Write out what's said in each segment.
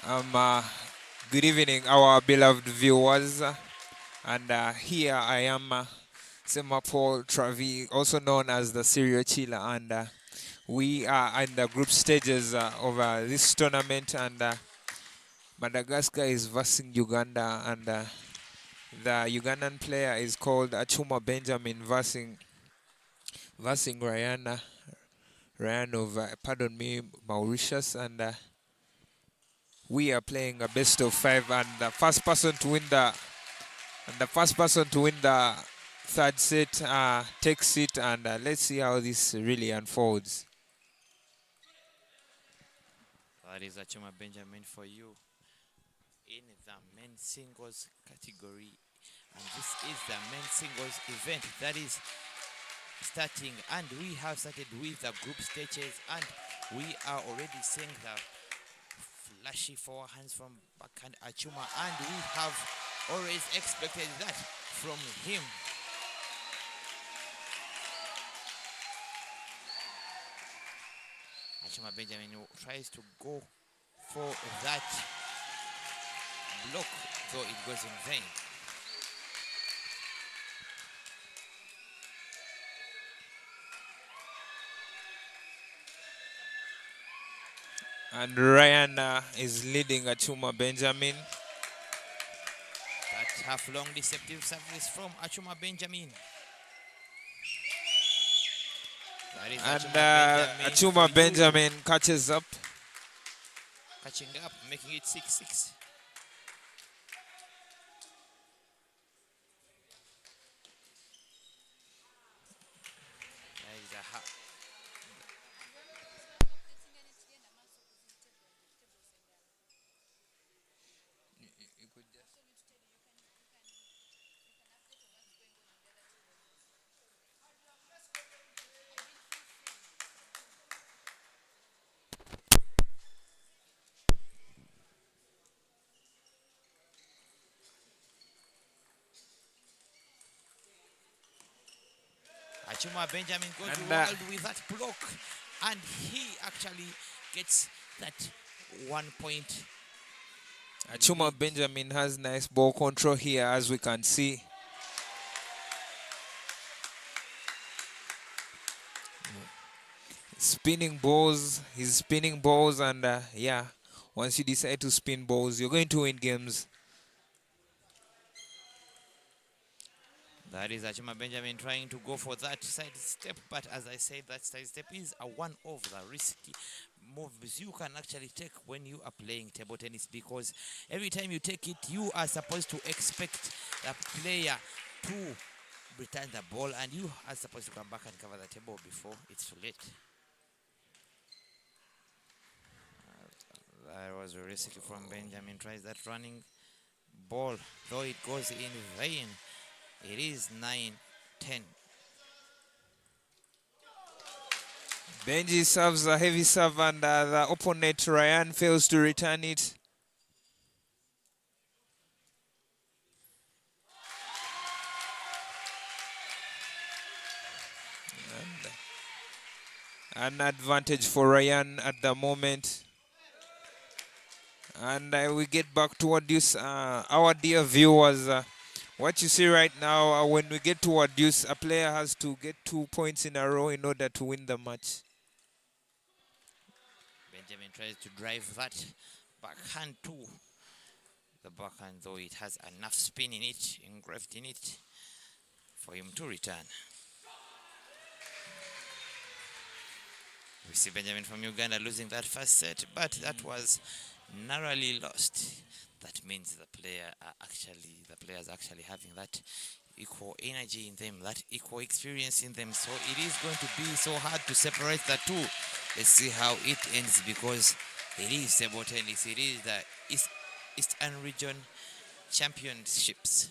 Good evening, our beloved viewers. And here I am, Sema Paul Travi, also known as the Serial Chiller. And we are in the group stages of this tournament. And Madagascar is versing Uganda. And the Ugandan player is called Achuma Benjamin versing Ryan of, Mauritius. And we are playing a best of 5. And the first person to win the third set takes it, and let's see how this really unfolds. That is Achuma Benjamin for you in the men's singles category. And this is the men's singles event that is starting, and we have started with the group stages, and we are already seeing the flashy forehands from backhand Achuma, and we have always expected that from him. Achuma Benjamin tries to go for that block, though it goes in vain. And Ryan is leading Achuma Benjamin. That half-long deceptive service from Achuma Benjamin. And Achuma Benjamin catches up. Catching up, making it 6-6. Achuma Benjamin goes wild with that block, and he actually gets that 1 point. Achuma Benjamin has nice ball control here, as we can see. He's spinning balls, and yeah, once you decide to spin balls, you're going to win games. That is Achuma Benjamin trying to go for that side step, but as I said, that side step is one of the risky moves you can actually take when you are playing table tennis, because every time you take it, you are supposed to expect the player to return the ball, and you are supposed to come back and cover the table before it's too late. That was risky from Benjamin. Tries that running ball, though it goes in vain. It is 9-10. Benji serves a heavy serve, and the opponent Ryan fails to return it. And an advantage for Ryan at the moment. And we get back to what our dear viewers. What you see right now, when we get to deuce, a player has to get 2 points in a row in order to win the match. Benjamin tries to drive that backhand to the backhand, though it has enough spin in it, engraved in it, for him to return. We see Benjamin from Uganda losing that first set, but that was narrowly lost. That means the players actually having that equal energy in them, that equal experience in them. So it is going to be so hard to separate the two. Let's see how it ends, because it is table tennis. It is the Eastern Region Championships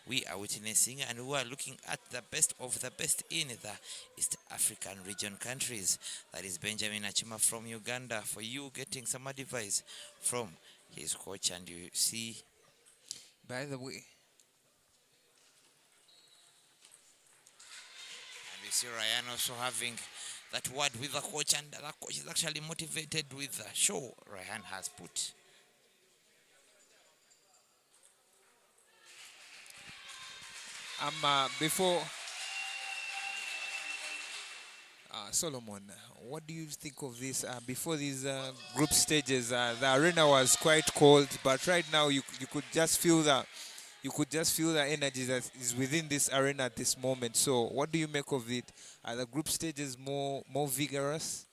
we are witnessing, and we are looking at the best of the best in the East African region countries. That is Benjamin Achuma from Uganda, for you getting some advice from his coach. And you see, by the way, and we see Ryan also having that word with the coach, and the coach is actually motivated with the show Ryan has put. Before Solomon, what do you think of this? Before these group stages, the arena was quite cold, but right now you could just feel the energy that is within this arena at this moment. So, what do you make of it? Are the group stages more vigorous?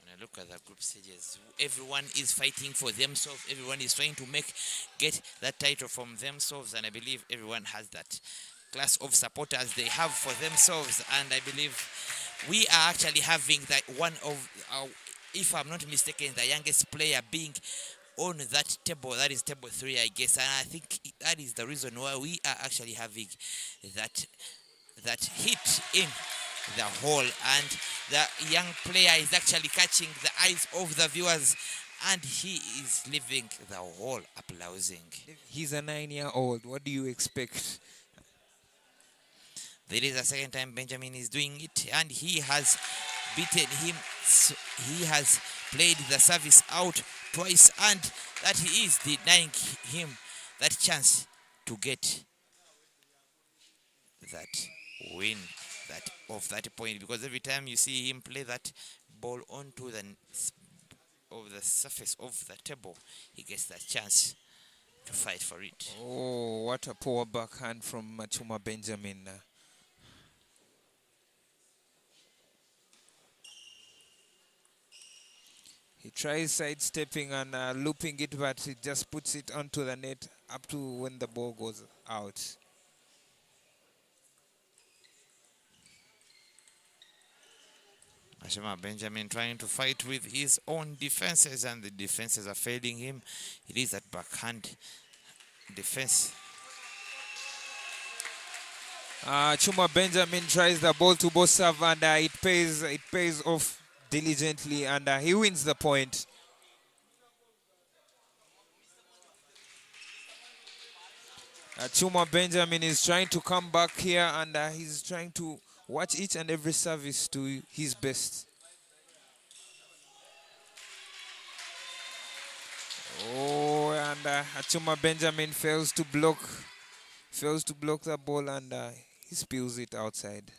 When I look at the group stages, everyone is fighting for themselves. Everyone is trying to get that title from themselves, and I believe everyone has that class of supporters they have for themselves. And I believe we are actually having that one of, if I'm not mistaken, the youngest player being on that table. That is table 3, I guess, and I think that is the reason why we are actually having that hit in the hole, and the young player is actually catching the eyes of the viewers, and he is leaving the hall applauding. He's a 9-year-old. What do you expect? There is a second time Benjamin is doing it, and he has beaten him. He has played the service out twice, and that he is denying him that chance to get that win that point, because every time you see him play that ball onto the surface of the table, he gets that chance to fight for it. Oh, what a poor backhand from Chuma Benjamin. He tries sidestepping and looping it, but he just puts it onto the net up to when the ball goes out. Ashima Benjamin trying to fight with his own defenses, and the defenses are failing him. It is that backhand defense. Chuma Benjamin tries the ball to ball serve, and it pays off diligently, and he wins the point. Chuma Benjamin is trying to come back here, and he's trying to watch each and every service to his best. Oh, and Chuma Benjamin fails to block the ball, and he spills it outside.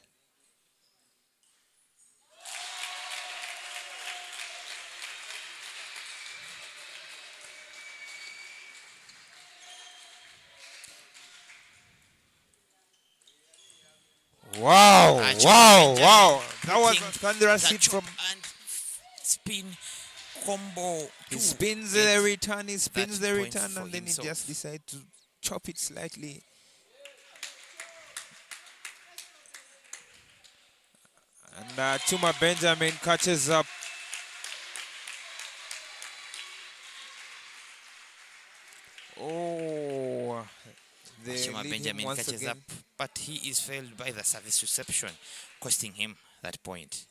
Wow, wow. That was a thunderous hit from... And spin combo. He spins the return, and then he just decides to chop it slightly. And Chuma Benjamin catches up. Oh, Chuma Benjamin catches up, but he is failed by the service reception, costing him that point.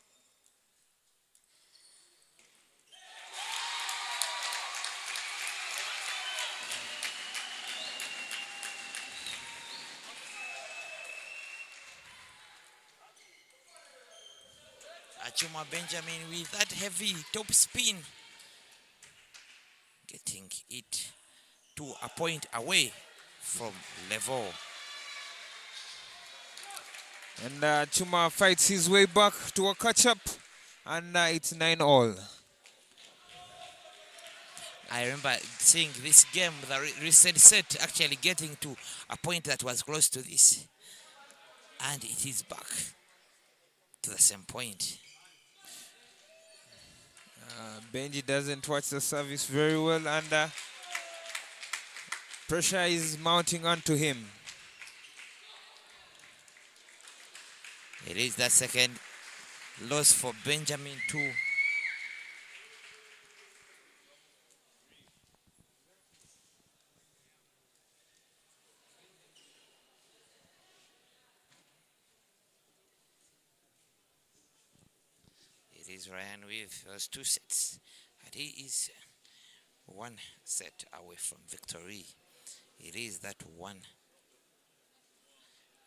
Chuma Benjamin with that heavy top spin, getting it to a point away from level. And Chuma fights his way back to a catch-up, and it's 9-all. I remember seeing this game, the recent set, actually getting to a point that was close to this. And it is back to the same point. Benji doesn't watch the service very well, and pressure is mounting onto him. It is the second loss for Benjamin too. It is Ryan with those 2 sets, and he is 1 set away from victory. It is that 1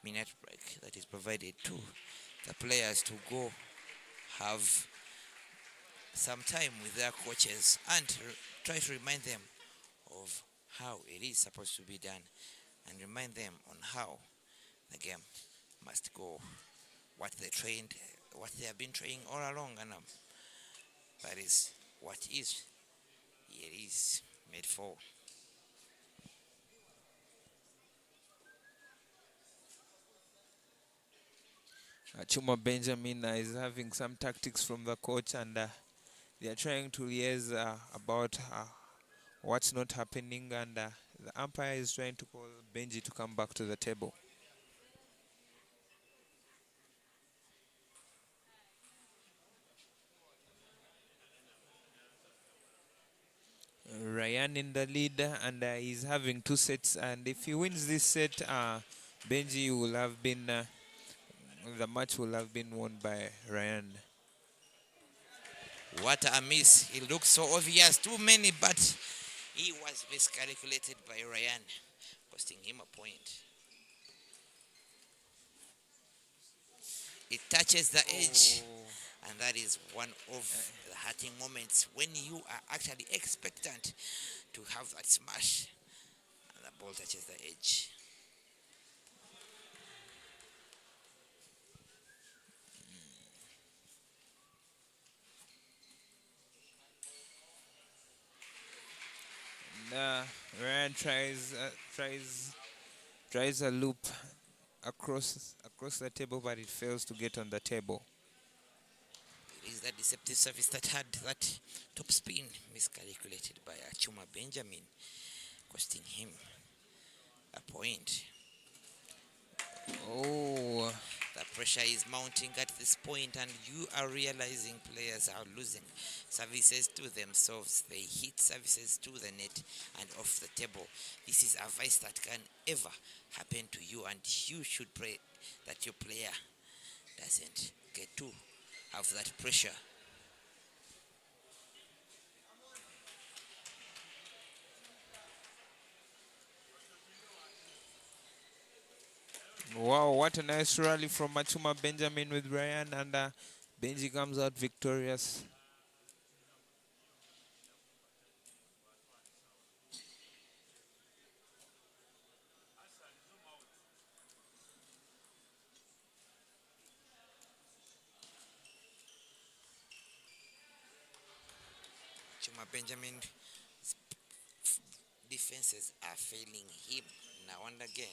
minute break that is provided to the players to go have some time with their coaches and try to remind them of how it is supposed to be done, and remind them on how the game must go what they have been training all along, and that is what it is made for. Chuma Benjamin is having some tactics from the coach, and they are trying to liaise about what's not happening, and the umpire is trying to call Benji to come back to the table. Ryan in the lead, and he's having 2 sets, and if he wins this set, Benji will have been, the match will have been won by Ryan. What a miss. It looks so obvious. Too many, but he was miscalculated by Ryan, costing him a point. It touches the edge, and that is one of the hurting moments when you are actually expectant to have that smash, and the ball touches the edge. Ryan tries a loop across the table, but it fails to get on the table. It is that deceptive service that had that top spin miscalculated by Chuma Benjamin, costing him a point. Oh, the pressure is mounting at this point, and you are realizing players are losing services to themselves. They hit services to the net and off the table. This is a vice that can ever happen to you, and you should pray that your player doesn't get to have that pressure. wow, what a nice rally from Chuma Benjamin with Ryan, and Benji comes out victorious. Chuma Benjamin defenses are failing him now and again.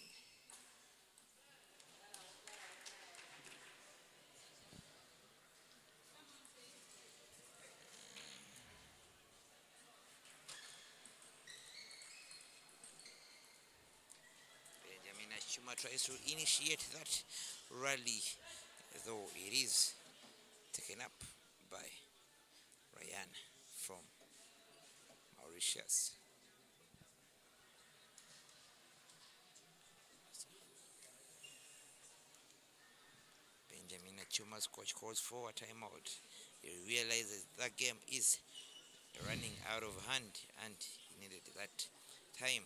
Benjamin Chuma tries to initiate that rally, though it is taken up by Ryan from Mauritius. Benjamin Chuma's coach calls for a timeout. He realizes that game is running out of hand, and he needed that time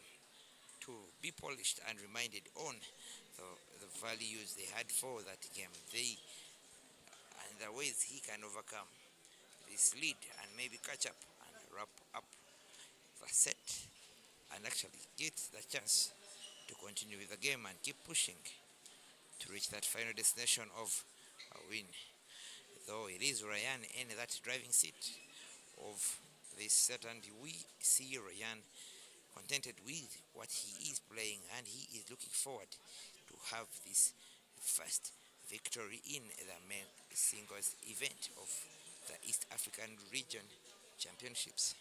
to be polished and reminded on the values they had for that game, and the ways he can overcome this lead and maybe catch up and wrap up the set and actually get the chance to continue with the game and keep pushing to reach that final destination of a win. Though it is Ryan in that driving seat of this set, and we see Ryan contented with what he is playing, and he is looking forward to have this first victory in the men singles event of the East African Region Championships.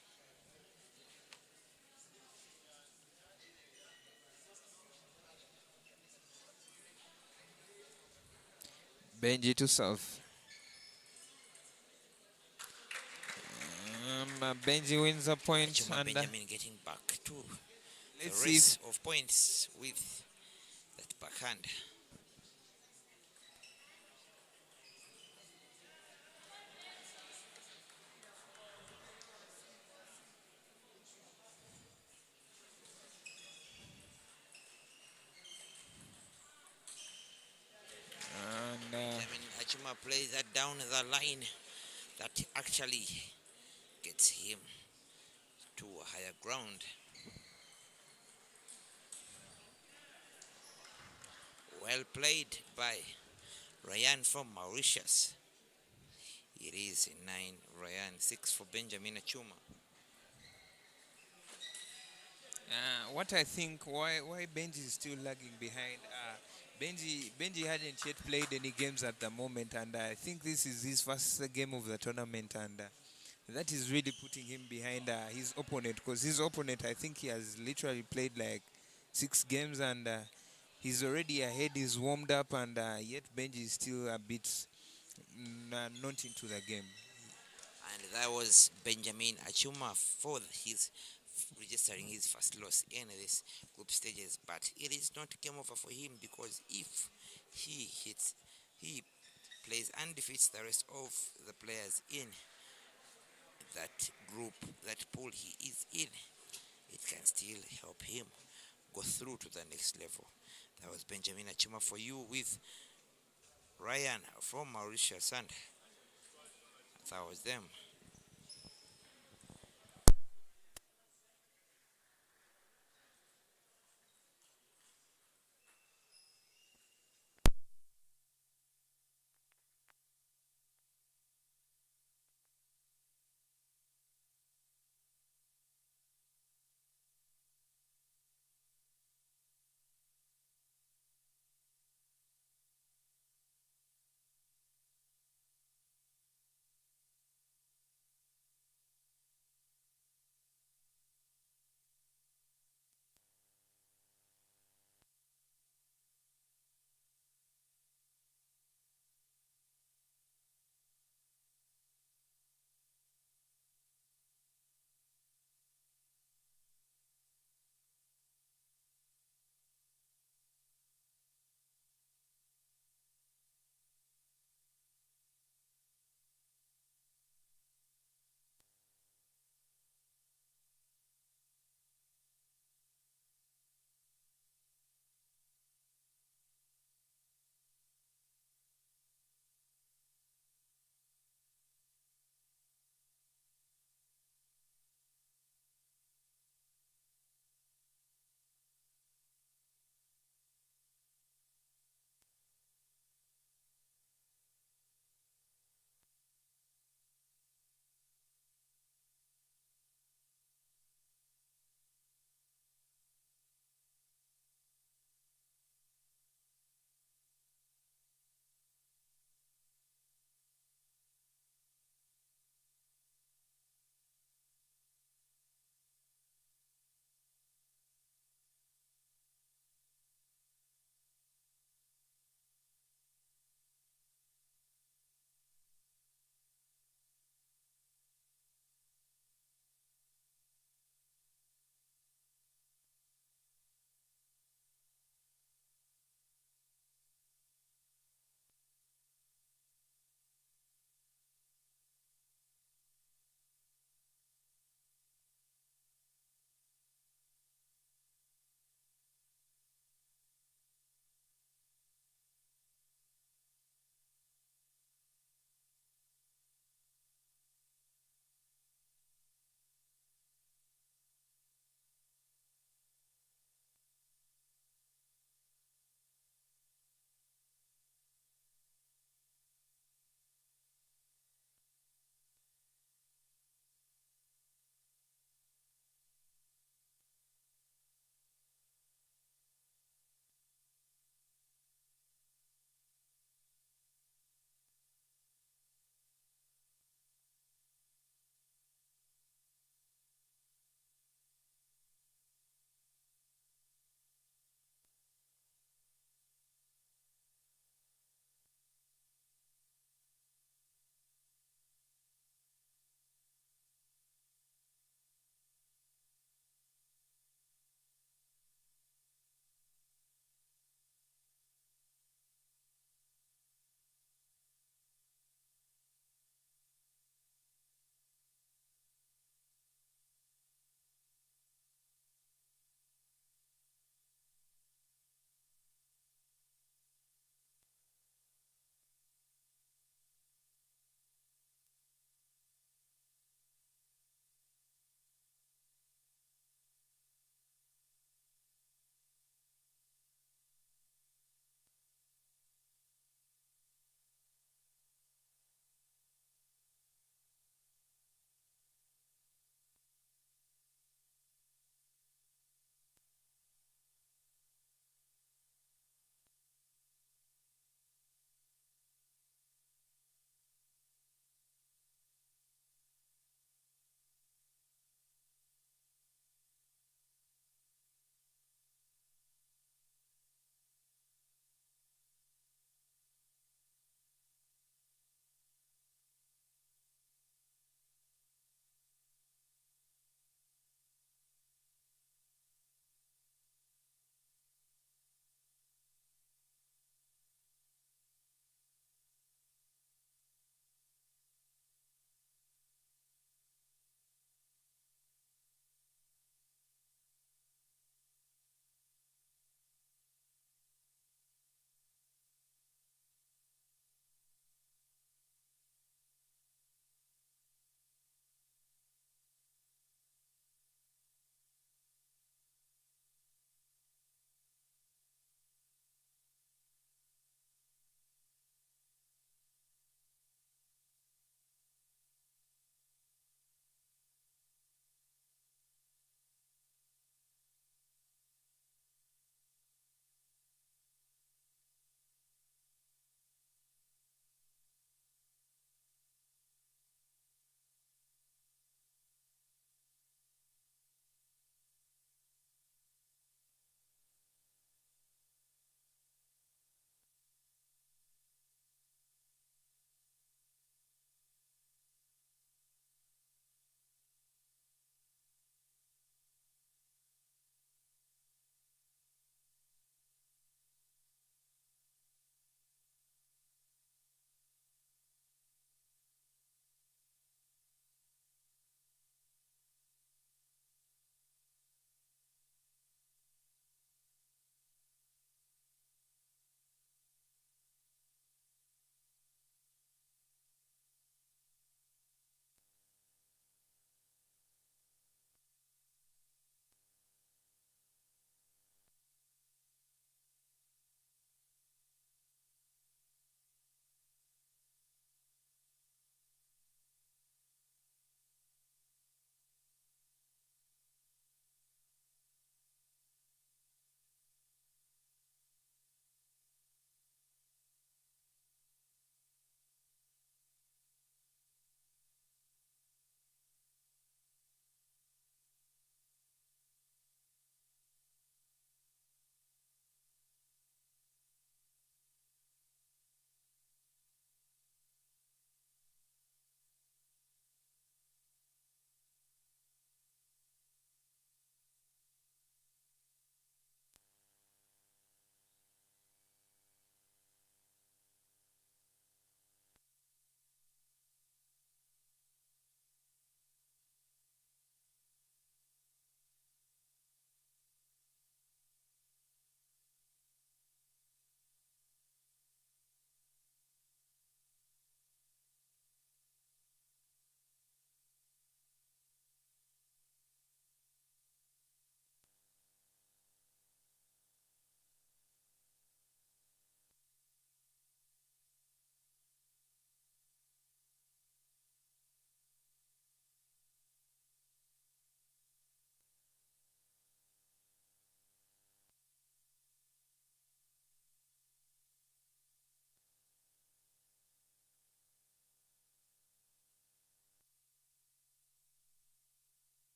Benji to serve. Benji wins a point, Chuma and Benjamin getting back to the let's race of points with that backhand. Benjamin Chuma plays that down the line that actually gets him to a higher ground. Well played by Ryan from Mauritius. It is 9 Ryan, 6 for Benjamin Achuma. What I think why Benji is still lagging behind. Benji hadn't yet played any games at the moment, and I think this is his first game of the tournament, and that is really putting him behind his opponent, because his opponent, I think he has literally played like 6 games, and he's already ahead. He's warmed up, and yet Benji is still a bit not into the game. And that was Benjamin Achuma for his registering his first loss in this group stages. But it is not game over for him, because if he plays and defeats the rest of the players in that group, that pool he is in, it can still help him go through to the next level. That was Benjamin Achuma for you with Ryan from Mauritius, and that was them.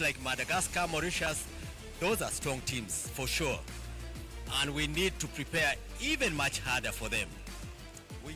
like Madagascar, Mauritius, those are strong teams for sure. And we need to prepare even much harder for them. We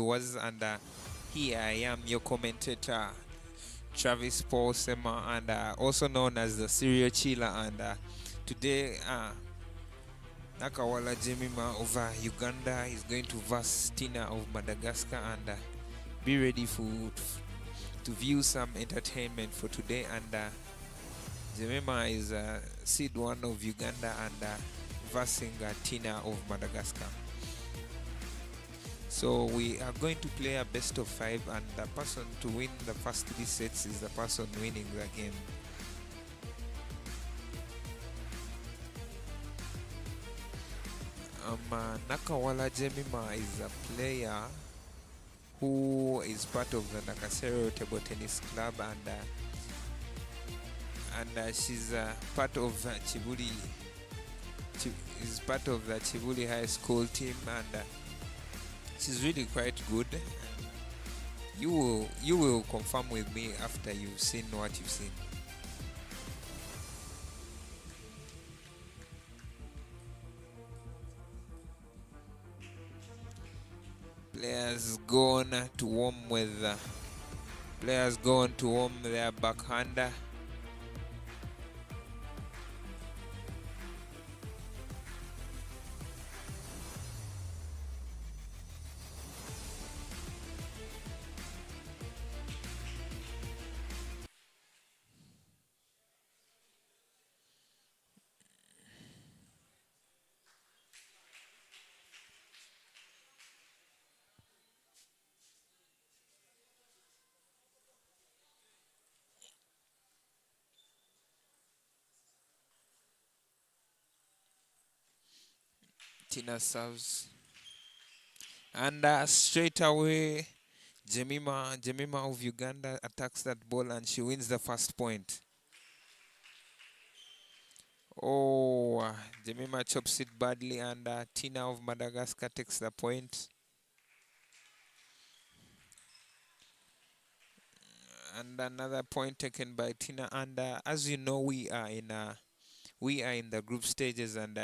was, and here I am, your commentator, Travis Paul Sema, and also known as the Serial Chiller. And today, Nakawala Jemima of Uganda is going to verse Tina of Madagascar, and be ready to view some entertainment for today. And Jemima is seed 1 of Uganda and versing Tina of Madagascar. So we are going to play a best of 5, and the person to win the first 3 sets is the person winning the game. Nakawala Jemima is a player who is part of the Nakasero Table Tennis Club, and she's part of Chibuli. Is part of the Chibuli High School team, and she's really quite good. You will confirm with me after you've seen what you've seen. Players go on to warm their backhander. Tina serves, and straight away Jemima of Uganda attacks that ball, and she wins the first point. Oh, Jemima chops it badly, and Tina of Madagascar takes the point. And another point taken by Tina. And as you know, we are in the group stages, and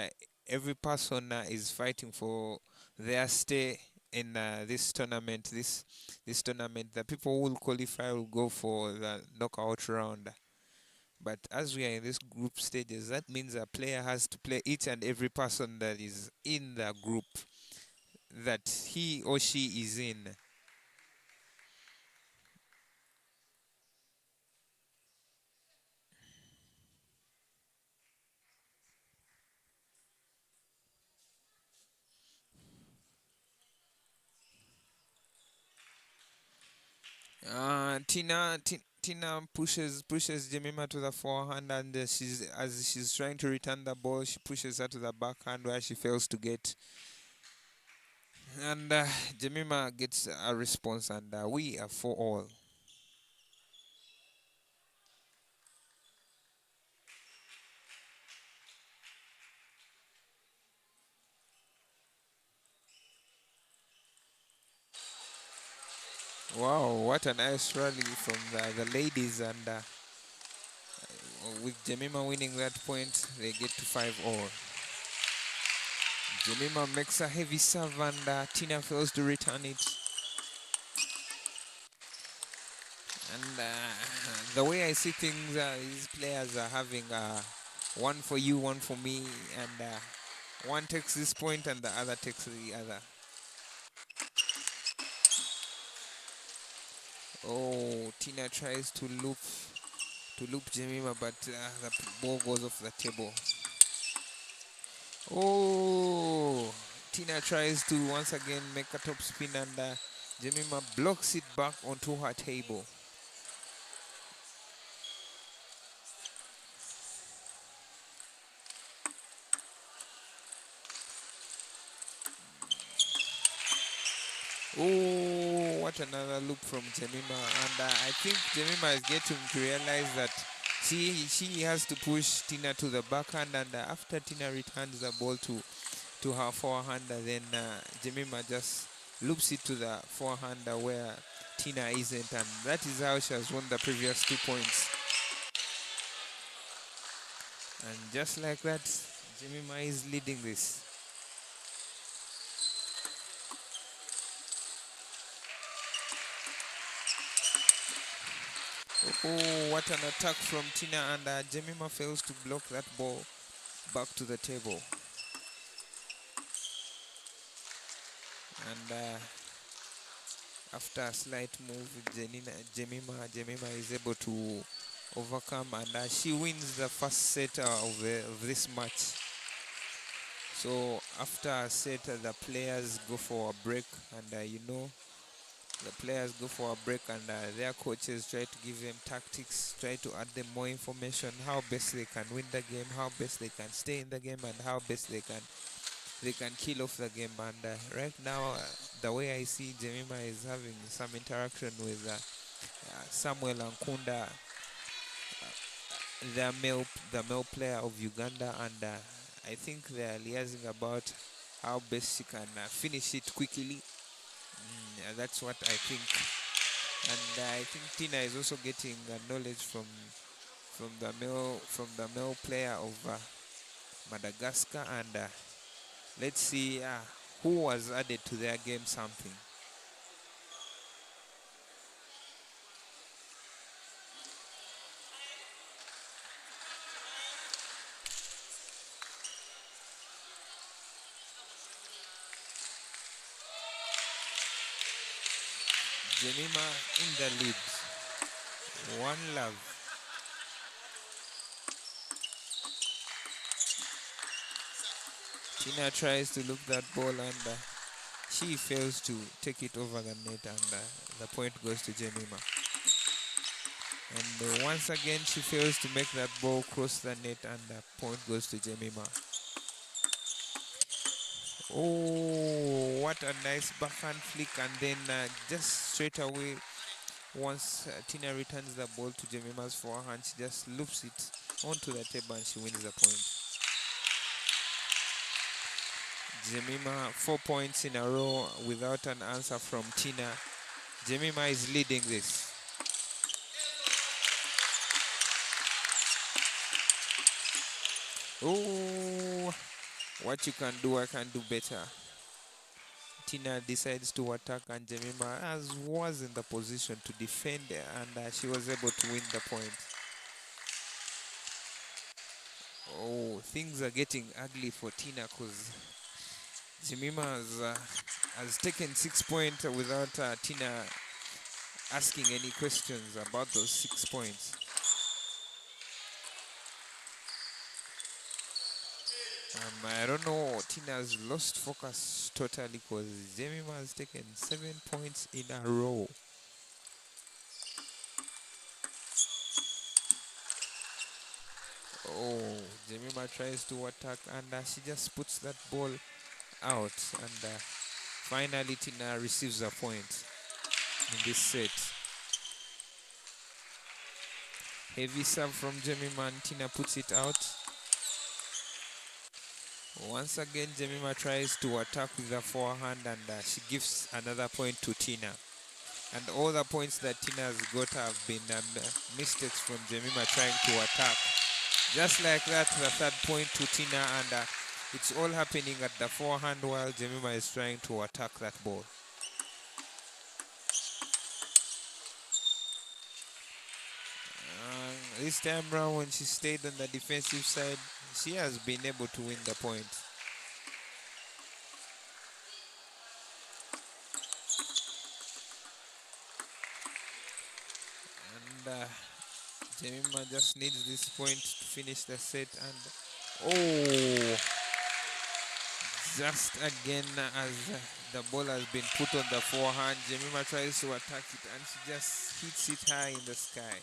every person is fighting for their stay in this tournament. This tournament, the people who will qualify will go for the knockout round. But as we are in this group stages, that means a player has to play each and every person that is in the group that he or she is in. Tina pushes Jemima to the forehand, and she's trying to return the ball, she pushes her to the backhand where she fails to get. And Jemima gets a response, and we are 4-all. Wow, what a nice rally from the ladies, and with Jemima winning that point, they get to 5-all. Jemima makes a heavy serve, and Tina fails to return it. And the way I see things, these players are having one for you, one for me, and one takes this point and the other takes the other. Oh, Tina tries to loop Jemima, but the ball goes off the table. Oh, Tina tries to once again make a top spin, and Jemima blocks it back onto her table. Oh, what another loop from Jemima, and I think Jemima is getting to realize that she has to push Tina to the backhand, and after Tina returns the ball to her forehand, then Jemima just loops it to the forehand where Tina isn't, and that is how she has won the previous 2 points. And just like that, Jemima is leading this. Oh, what an attack from Tina, and Jemima fails to block that ball back to the table. And after a slight move, Jemima is able to overcome, and she wins the first set of this match. So after a set, the players go for a break, and the players go for a break, and their coaches try to give them tactics, try to add them more information, how best they can win the game, how best they can stay in the game, and how best they can kill off the game. And right now, the way I see Jemima is having some interaction with Samuel Ankunda, the male player of Uganda, and I think they are liaising about how best she can finish it quickly. That's what I think. And I think Tina is also getting knowledge from the male player of Madagascar, and let's see who was added to their game something. Jemima in the lead. 1-love. Tina tries to look that ball, and she fails to take it over the net, and the point goes to Jemima. And once again, she fails to make that ball cross the net, and the point goes to Jemima. Oh, what a nice backhand flick, and then just straight away, once Tina returns the ball to Jemima's forehand, she just loops it onto the table and she wins the point. Jemima 4 points in a row without an answer from Tina. Jemima is leading this. Oh, what you can do, I can do better. Tina decides to attack, and Jemima was in the position to defend, and she was able to win the point. Oh, things are getting ugly for Tina, because Jemima has taken 6 points without Tina asking any questions about those 6 points. I don't know, Tina has lost focus totally, because Jemima has taken 7 points in a row. Oh, Jemima tries to attack, and she just puts that ball out, and finally Tina receives a point in this set. Heavy serve from Jemima, and Tina puts it out. Once again, Jemima tries to attack with the forehand, and she gives another point to Tina. And all the points that Tina has got have been mistakes from Jemima trying to attack. Just like that, the third point to Tina, and it's all happening at the forehand while Jemima is trying to attack that ball. This time round, when she stayed on the defensive side, she has been able to win the point. And Jemima just needs this point to finish the set, and oh, just again as the ball has been put on the forehand, Jemima tries to attack it, and she just hits it high in the sky.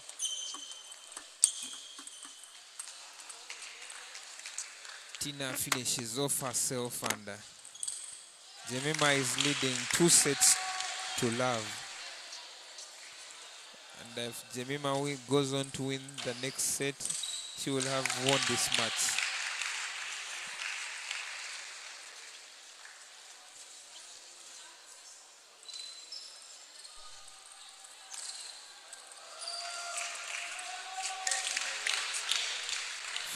Tina finishes off herself, and Jemima is leading 2 sets to love. And if Jemima goes on to win the next set, she will have won this match.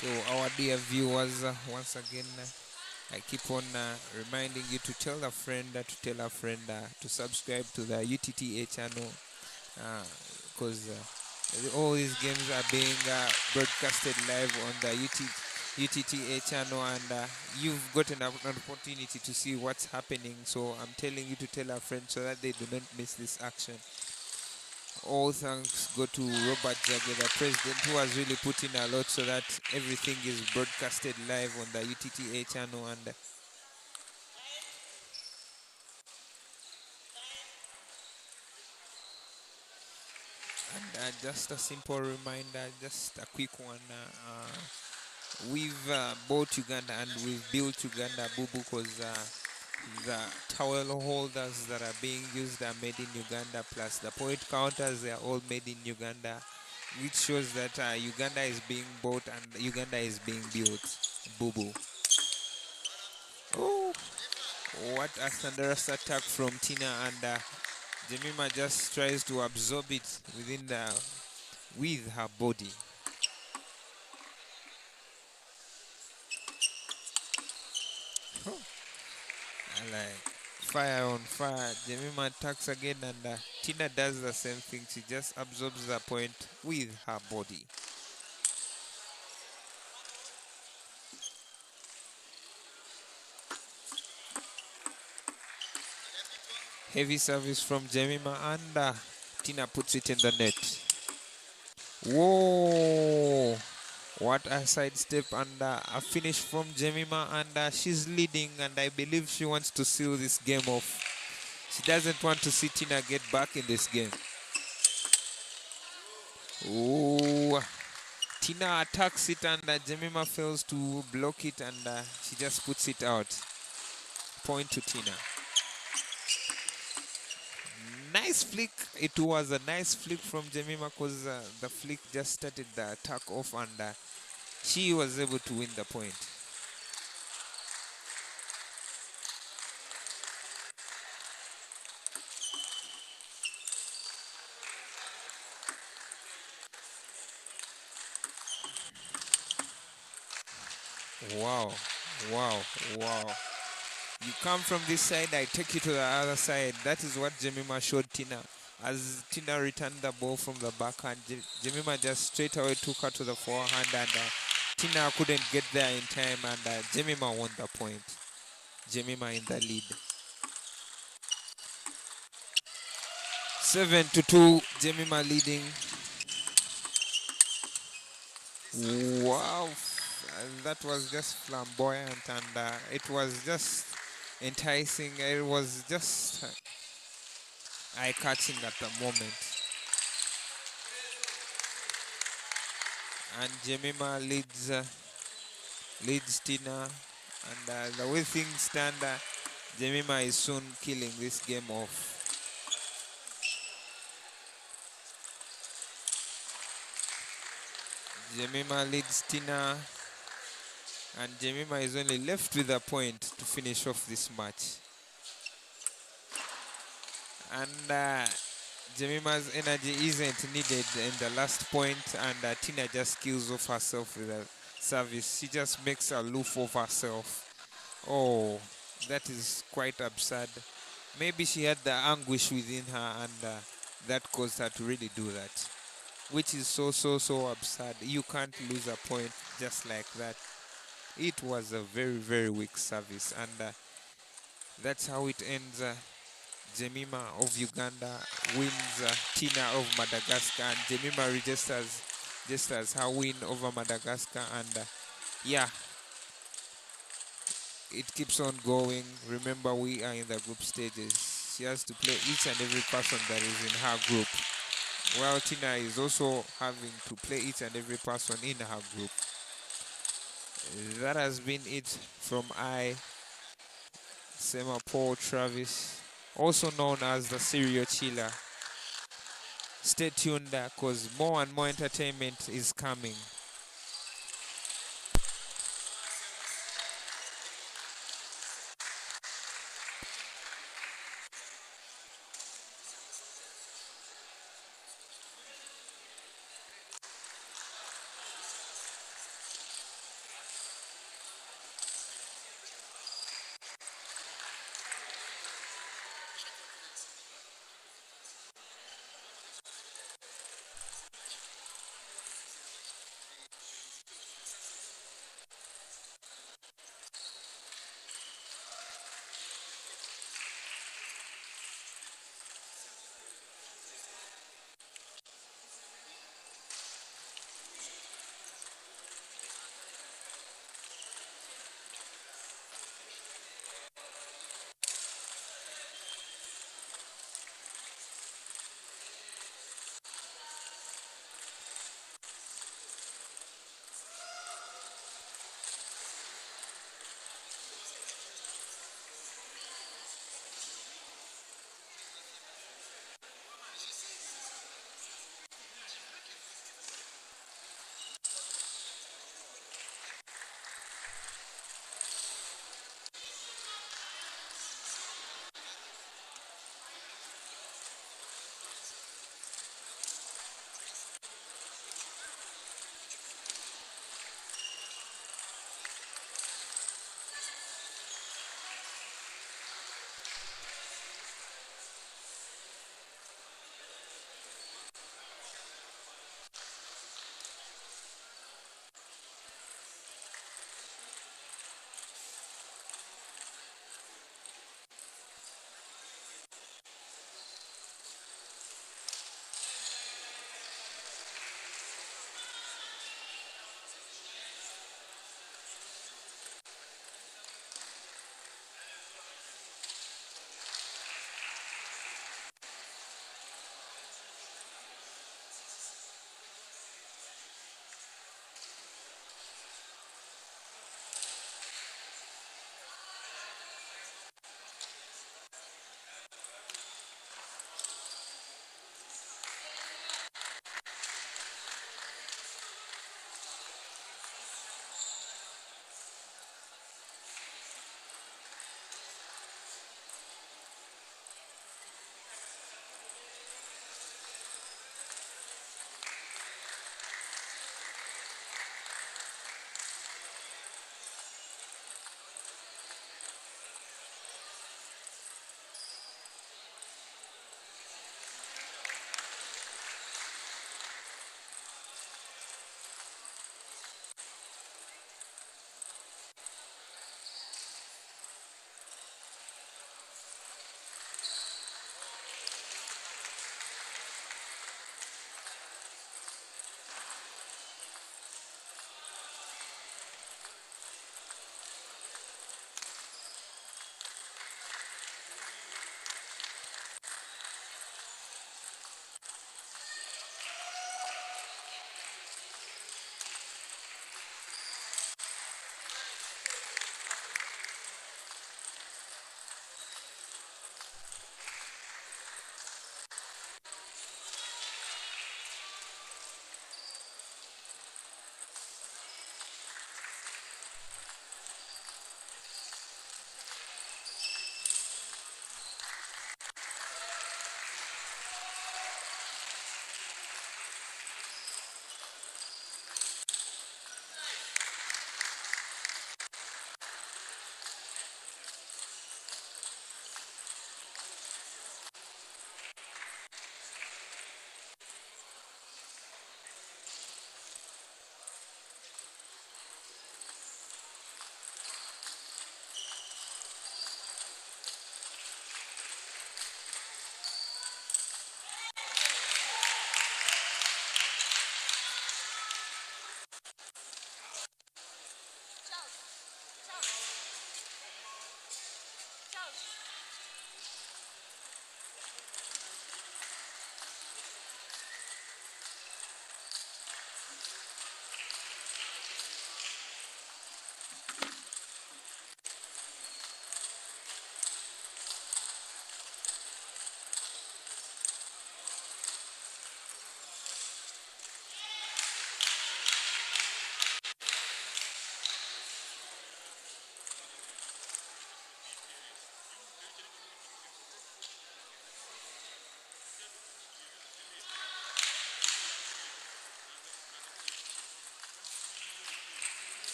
So our dear viewers, once again, I keep on reminding you to tell a friend, to tell a friend to subscribe to the UTTA channel, because All these games are being broadcasted live on the UTTA channel, and you've gotten an opportunity to see what's happening. So I'm telling you to tell our friends so that they do not miss this action. All thanks go to Robert Jagge, the president, who has really put in a lot so that everything is broadcasted live on the UTTA channel. And just a simple reminder, just a quick one. We've bought Uganda and we've built Uganda Bubu because the towel holders that are being used are made in Uganda, plus the point counters, they are all made in Uganda, which shows that Uganda is being bought and Uganda is being built. Bubu. Oh, what a thunderous attack from Tina, and Jemima just tries to absorb it with her body. Oh, I like fire on fire. Jemima attacks again, and Tina does the same thing. She just absorbs the point with her body. Heavy service from Jemima, and Tina puts it in the net. Whoa! What a sidestep, and a finish from Jemima, and she's leading, and I believe she wants to seal this game off. She doesn't want to see Tina get back in this game. Ooh. Tina attacks it, and Jemima fails to block it, and she just puts it out. Point to Tina. Nice flick. It was a nice flick from Jemima because the flick just started the attack off, and she was able to win the point. Wow, wow, wow. You come from this side, I take you to the other side. That is what Jemima showed Tina. As Tina returned the ball from the backhand, Jemima just straight away took her to the forehand, and Tina couldn't get there in time, and Jemima won the point. Jemima in the lead. 7-2, Jemima leading. Wow, that was just flamboyant, and it was just enticing. It was just eye-catching at the moment. And Jemima leads Tina, and the way things stand, Jemima is soon killing this game off. Jemima leads Tina, and Jemima is only left with a point to finish off this match. And Jemima's energy isn't needed in the last point, and Tina just kills off herself with a service. She just makes a loof of herself. Oh, that is quite absurd. Maybe she had the anguish within her, and that caused her to really do that, which is so absurd. You can't lose a point just like that. It was a very weak service, and that's how it ends. Jemima of Uganda wins Tina of Madagascar, and Jemima registers her win over Madagascar, and yeah, it keeps on going. Remember, we are in the group stages. She has to play each and every person that is in her group, while Tina is also having to play each and every person in her group. That has been it from Sema Paul Travis, also known as the Serial Chiller. Stay tuned because more and more entertainment is coming.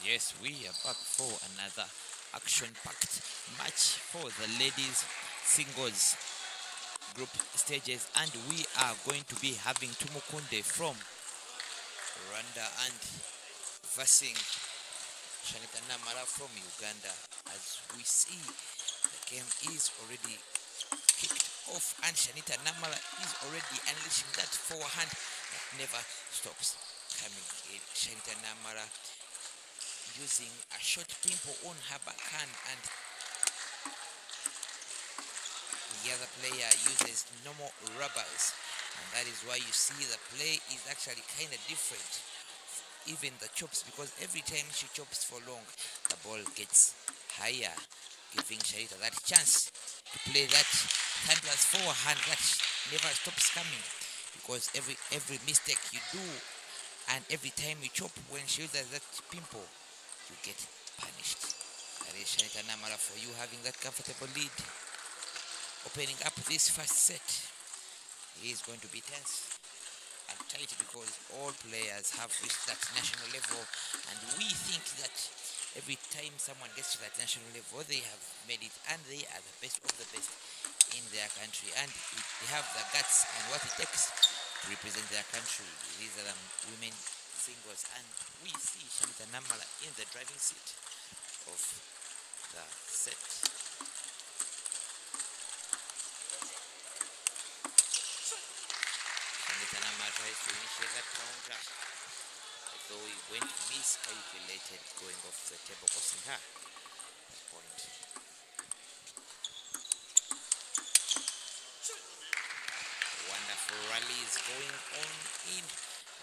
Yes, we are back for another action-packed match for the ladies singles group stages, and we are going to be having Tumukunde from Rwanda and versing Shanita Namara from Uganda. As we see, the game is already kicked off, and Shanita Namara is already unleashing that forehand that never stops coming in. Shanita Namara using a short pimple on her backhand, and the other player uses normal rubbers, and that is why you see the play is actually kind of different. Even the chops, because every time she chops for long, the ball gets higher, giving Sharita that chance to play that handler's forehand that never stops coming, because every mistake you do and every time you chop when she uses that pimple, you get punished. That is Shanita Namara for you, having that comfortable lead. Opening up this first set is going to be tense and tight, because all players have reached that national level, and we think that every time someone gets to that national level, they have made it, and they are the best of the best in their country, and they have the guts and what it takes to represent their country. These are the women singles, and we see Shanita Namala in the driving seat of the set. Shanita Namala tries to initiate that counter, though he went miscalculated, going off the table, costing her that point. Wonderful rallies going on in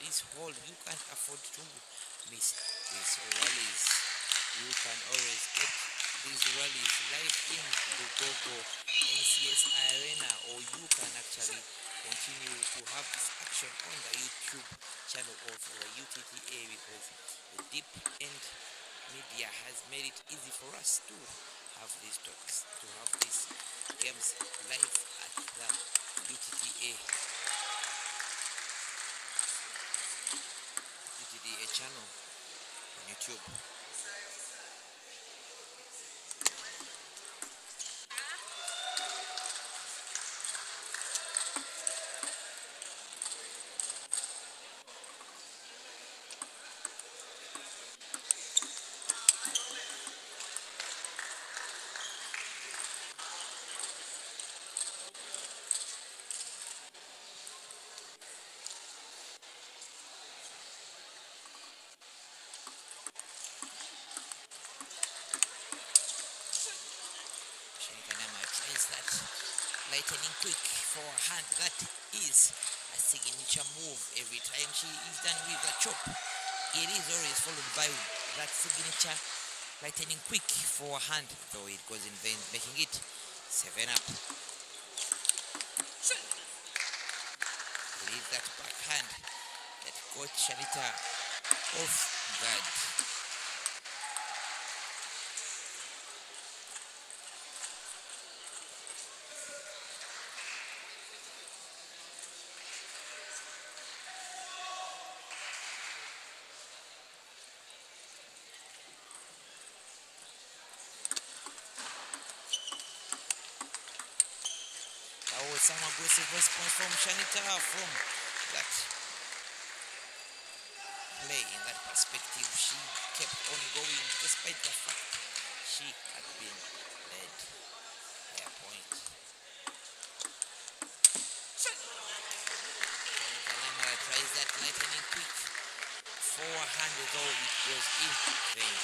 this hall. You can't afford to miss these rallies. You can always get these rallies live in the Gogo NCS Arena, or you can actually continue to have this action on the YouTube channel of the UTTA, because the deep end media has made it easy for us to have these talks, to have these games live at the UTTA channel on YouTube. Shanikanama tries that lightning quick forehand. That is a signature move. Every time she is done with a chop, it is always followed by that signature lightning quick forehand, though it goes in vain, making it 7-up. It is that backhand that got Shanita off guard. That was some aggressive response from Shanita from that play. In that perspective, she kept on going despite the fact she had been led by a point. Shanita Namara tries that lightning quick forehand, though it goes in vain.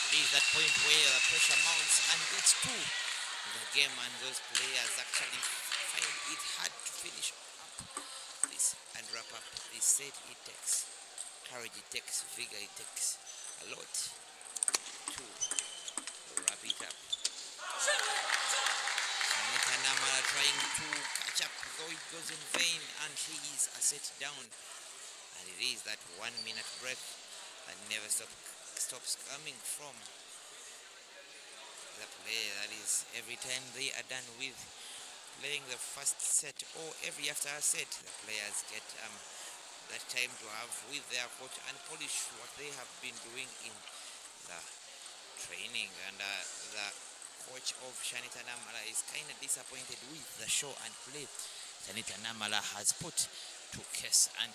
It is that point where the pressure mounts and gets to the game, and those players actually find it hard to finish up this and wrap up this set. It takes Courage it takes, vigor it takes a lot to wrap it up. Shanita Namala trying to catch up, though it goes in vain, and she is a set down. And it is that 1 minute breath that never stops coming from the player. That is, every time they are done with playing the first set, or every after a set, the players get that time to have with their coach and polish what they have been doing in the training. And the coach of Shanita Namala is kind of disappointed with the show and play Shanita Namala has put to case. And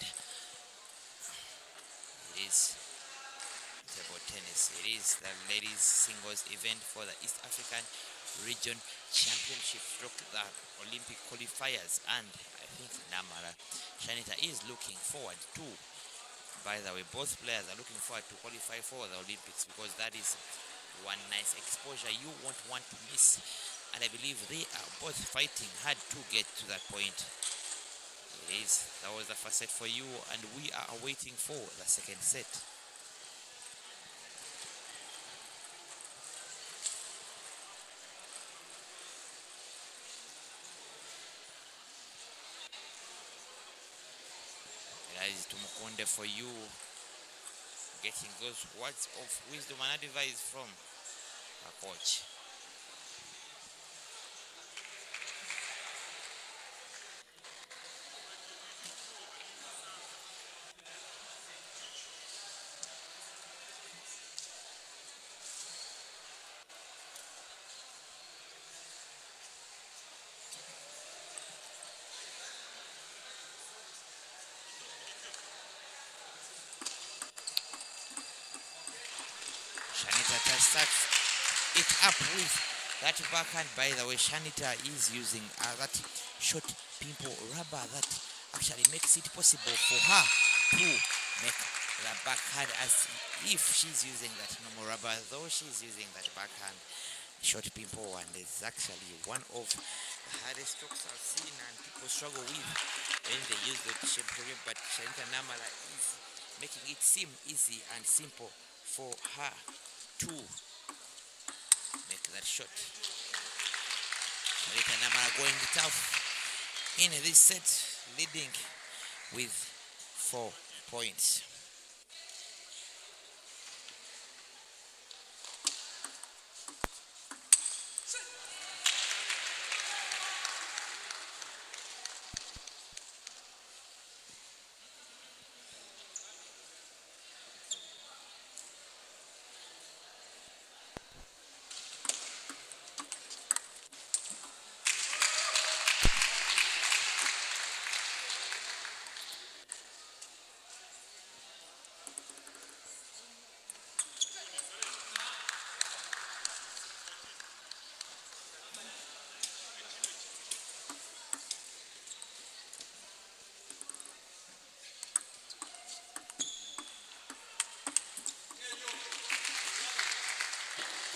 it is table tennis. It is the ladies singles event for the East African Region Championship stroke the Olympic qualifiers, and I think Namala Shanita is looking forward to, by the way, both players are looking forward to qualify for the Olympics, because that is one nice exposure you won't want to miss. And I believe they are both fighting hard to get to that point. That was the first set for you, and we are waiting for the second set. That is Tumukunde for you, getting those words of wisdom and advice from our coach. Shanita starts it up with that backhand. By the way, Shanita is using that short pimple rubber that actually makes it possible for her to make the backhand as if she's using that normal rubber, though she's using that backhand short pimple one. It's actually one of the hardest strokes I've seen and people struggle with when they use the shape period, but Shanita Namala is making it seem easy and simple for her to make that shot. Shanita Namala going tough in this set, leading with 4 points.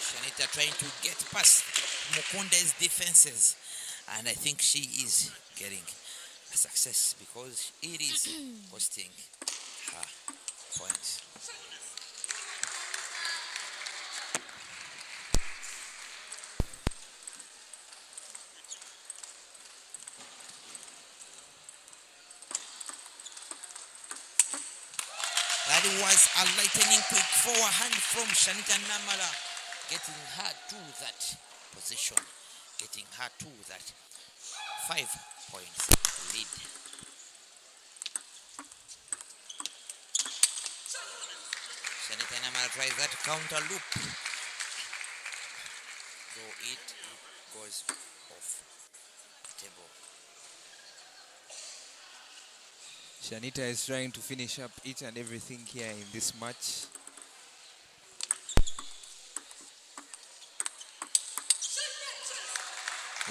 Shanita trying to get past Mukunde's defenses, and I think she is getting a success because it is costing her points. That was a lightning quick forehand from Shanita Namala, getting her to that position, getting her to that 5 points lead. Shanita Namala tries that counter loop, though it goes off the table. Shanita is trying to finish up each and everything here in this match.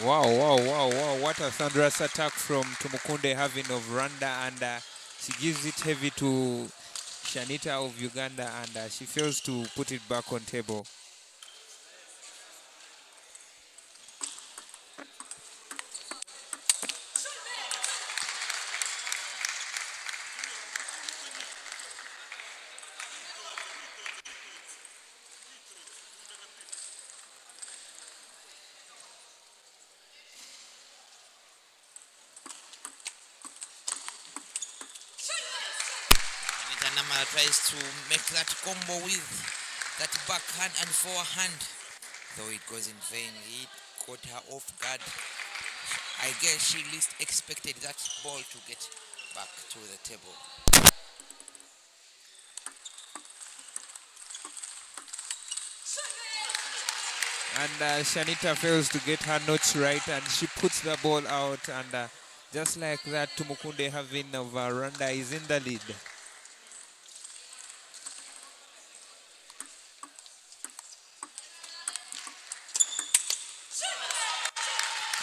Wow. What a thunderous attack from Tumukunde having of Rwanda, and she gives it heavy to Shanita of Uganda, and she fails to put it back on table. Namara tries to make that combo with that backhand and forehand, though it goes in vain. It caught her off guard. I guess she least expected that ball to get back to the table. And Shanita fails to get her notes right, and she puts the ball out, and just like that, Tumukunde having of Rwanda is in the lead.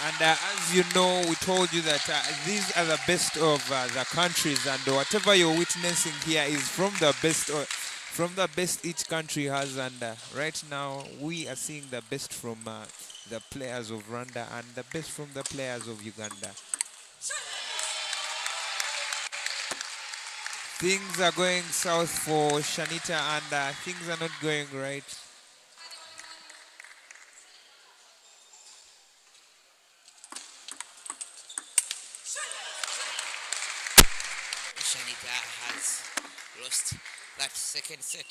And as you know, we told you that these are the best of the countries, and whatever you're witnessing here is from the best each country has. And right now, we are seeing the best from the players of Rwanda and the best from the players of Uganda. Things are going south for Shanita, and things are not going right. Shanita has lost that second set,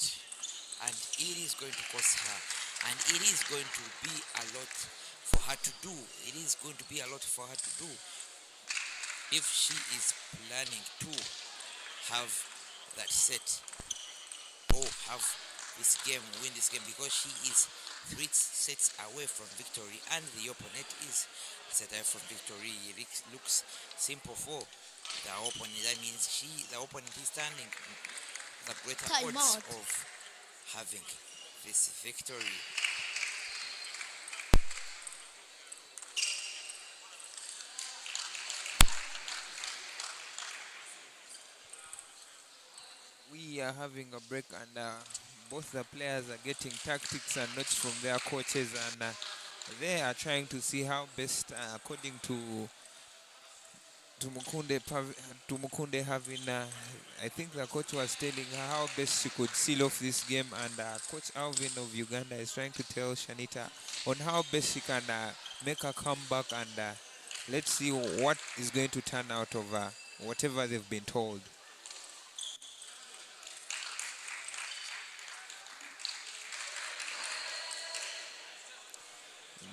and it is going to cost her, and it is going to be a lot for her to do. It is going to be a lot for her to do if she is planning to have that set or have this game, win this game, because she is 3 sets away from victory and the opponent is a set away from victory. It looks simple for the opponent. That means the opponent is standing the greater odds of having this victory. We are having a break, and both the players are getting tactics and notes from their coaches, and they are trying to see how best, according to Tumukunde having, I think the coach was telling her how best she could seal off this game, and Coach Alvin of Uganda is trying to tell Shanita on how best she can make a comeback, and let's see what is going to turn out of whatever they've been told.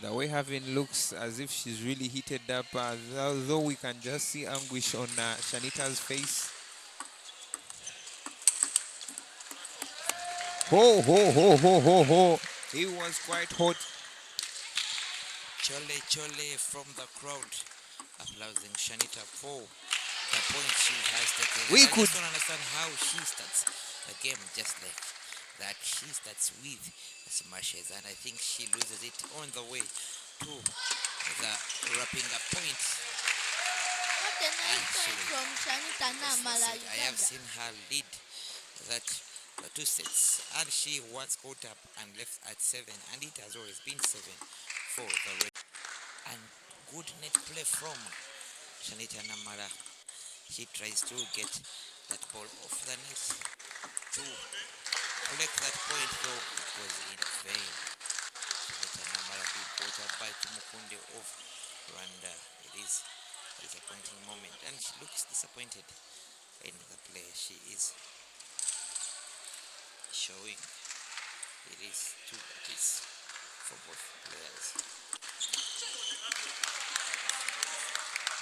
The way Havin looks as if she's really heated up, although we can just see anguish on Shanita's face. Ho, ho, ho, ho, ho, ho. He was quite hot. Chole chole from the crowd, applauding Shanita for the point she has taken. I just don't understand how she starts the game just like that. She starts with smashes, and I think she loses it on the way to the wrapping up point. What a nice point from Shanita Namara. I have seen her lead that the 2 sets, and she was caught up and left at 7, and it has always been 7 for the red. And good net play from Shanita Namara. She tries to get that ball off the net to collect that point, though it was in vain. Shanita Namara being caught up by Tumukunde of Rwanda. It is a disappointing moment, and she looks disappointed in the play she is showing. It is 2 apiece for both players.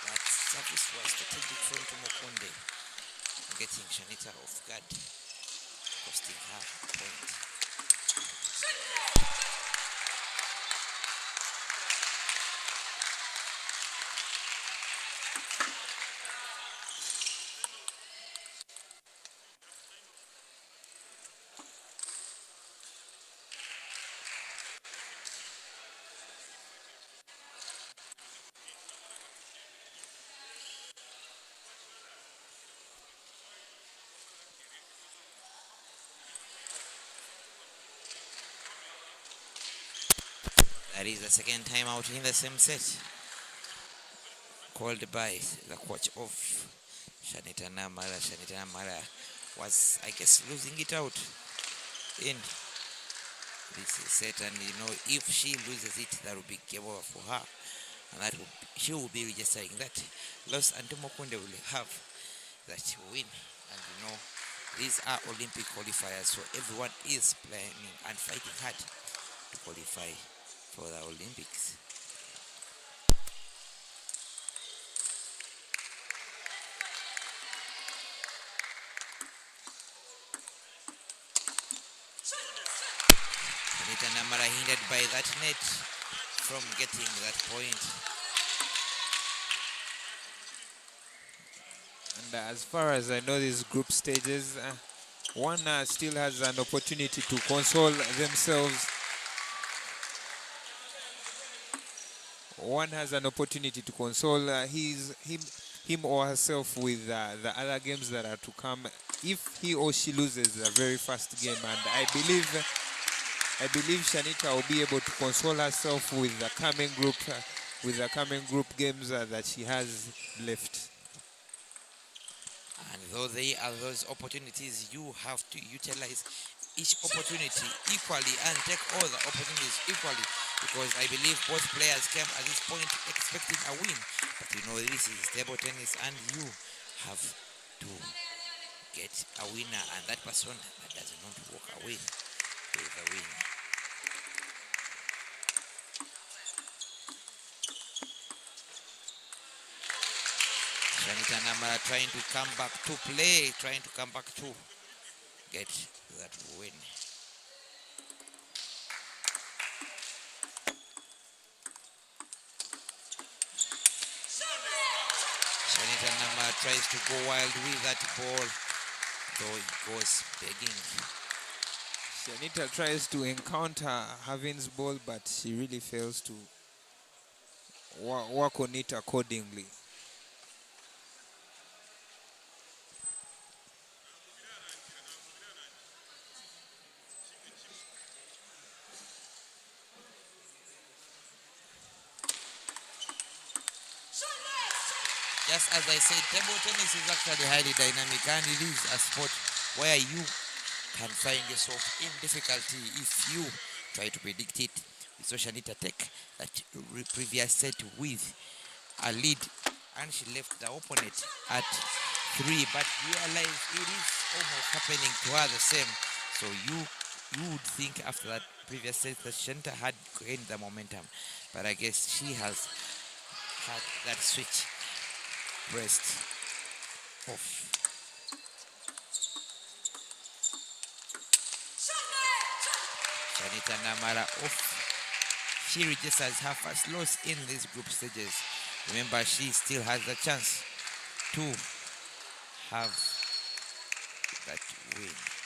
That service was strategic from Tumukunde, getting Shanita off guard, costing her a point. That is the second time out in the same set, called by the coach of Shanita Namara. Shanita Namara was, I guess, losing it out in this set, and if she loses it, that will be game over for her, and she will be registering that loss, and Tumukunde will have that win, and These are Olympic qualifiers, so everyone is planning and fighting hard to qualify for the Olympics. Anita Namara hindered by that net from getting that point. And as far as I know, these group stages, one still has an opportunity to console themselves. One has an opportunity to console him or herself with the other games that are to come if he or she loses the very first game. And I believe Shanita will be able to console herself with the coming group games that she has left. And though there are those opportunities, you have to utilize each opportunity equally and take all the opportunities equally, because I believe both players came at this point expecting a win. But you know, this is table tennis and you have to get a winner, and that person that does not walk away with a win. Shanita Namara trying to come back to play, trying to come back to get that win. Shanita Namara tries to go wild with that ball, though it goes begging. Shanita tries to encounter Havin's ball, but she really fails to work on it accordingly. Just as I said, table tennis is actually highly dynamic, and it is a sport where you can find yourself in difficulty if you try to predict it. We saw Shanita take that previous set with a lead, and she left the opponent at 3, but realized it is almost happening to her the same. So you would think after that previous set that Shanita had gained the momentum, but I guess she has had that switch pressed off. Shanita Namara off. She registers her first loss in these group stages. Remember, she still has the chance to have that win.